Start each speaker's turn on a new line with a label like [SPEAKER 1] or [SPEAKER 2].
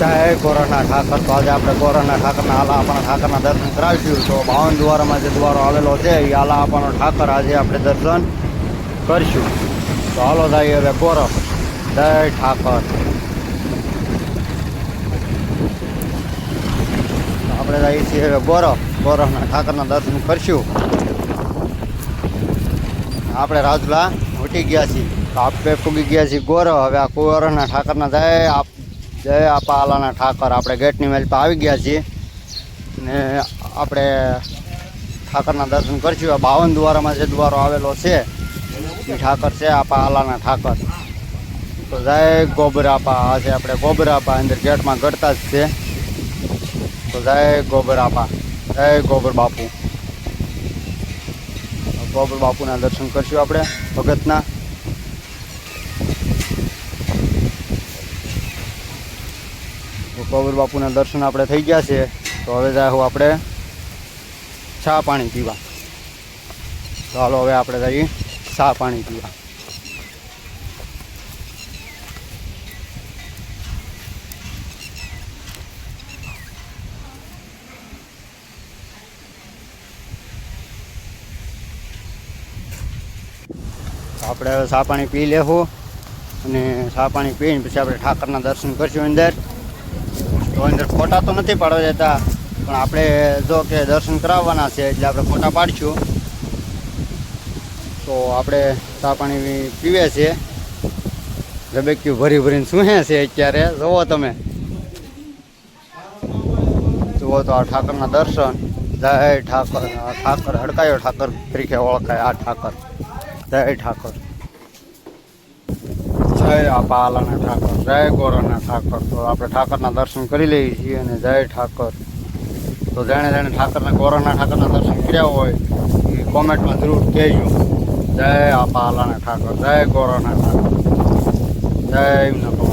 [SPEAKER 1] જય ગોરખનાથ ઠાકર. તો આજે આપણે ગોરખનાથ ઠાકરના આલા આપણા ઠાકરના દર્શન કરાવીશું. તો 52 દ્વારામાં જે દ્વારો આવેલો છે એ આલા આપવાનો ઠાકર આજે આપણે દર્શન કરીશું. તો હાલો જાય હવે ગોરખ. જય ઠાકર. આપણે જઈએ છીએ હવે ગોરખના ઠાકરના દર્શન કરીશું. આપણે રાજુલા ઉઠી ગયા છીએ. તો આપણે પૂગી ગયા છીએ ગોરખ. હવે આ ગોરખના ઠાકરના જય આપા આલાના ઠાકર. આપણે ગેટની મેલ પર આવી ગયા છીએ ને આપણે ઠાકરના દર્શન કરીશું. આ 52 દ્વારામાં જે દ્વારો આવેલો છે એ ઠાકર છે આપા આલાના ઠાકર. તો જય ગોબર આપા. આજે આપણે ગોબર આપા અંદર ગેટમાં ગળતા જ છે. તો જય ગોબર આપા, જય ગોબર બાપુ. ગોબર બાપુના દર્શન કરીશું આપણે ભગતના. ગોબર બાપુના દર્શન આપણે થઈ ગયા છે. તો હવે જાય આપણે ચા પાણી પીવા. તો હાલો હવે આપણે જઈએ ચા પાણી પીવા. આપણે હવે ચા પાણી પી લેવું અને ચા પાણી પીને પછી આપણે ઠાકરના દર્શન કરીશું અંદર. તો અંદર ફોટા તો નથી પાડવા જતા, પણ આપણે જો કે દર્શન કરાવવાના છે એટલે આપણે ફોટા પાડીશું. તો આપણે ચા પાણી પીવે છે. રબેક્યું ભરીને શું છે અત્યારે જુઓ તમે. જુઓ તો આ ઠાકરના દર્શન. જય ઠાકર. ઠાકર હડકાયો ઠાકર તરીકે ઓળખાય આ ઠાકર. જય ઠાકર. જય આપા આલાના ઠાકર, જય ગોરખના ઠાકર. તો આપણે ઠાકરના દર્શન કરી લઈએ છીએ અને જય ઠાકર. તો જેણે ઠાકરના ગોરખના ઠાકરના દર્શન કર્યા હોય એ કોમેન્ટમાં જરૂર કહેજો. જય આપા આલાના ઠાકર, જય ગોરખના ઠાકર, જય નકો.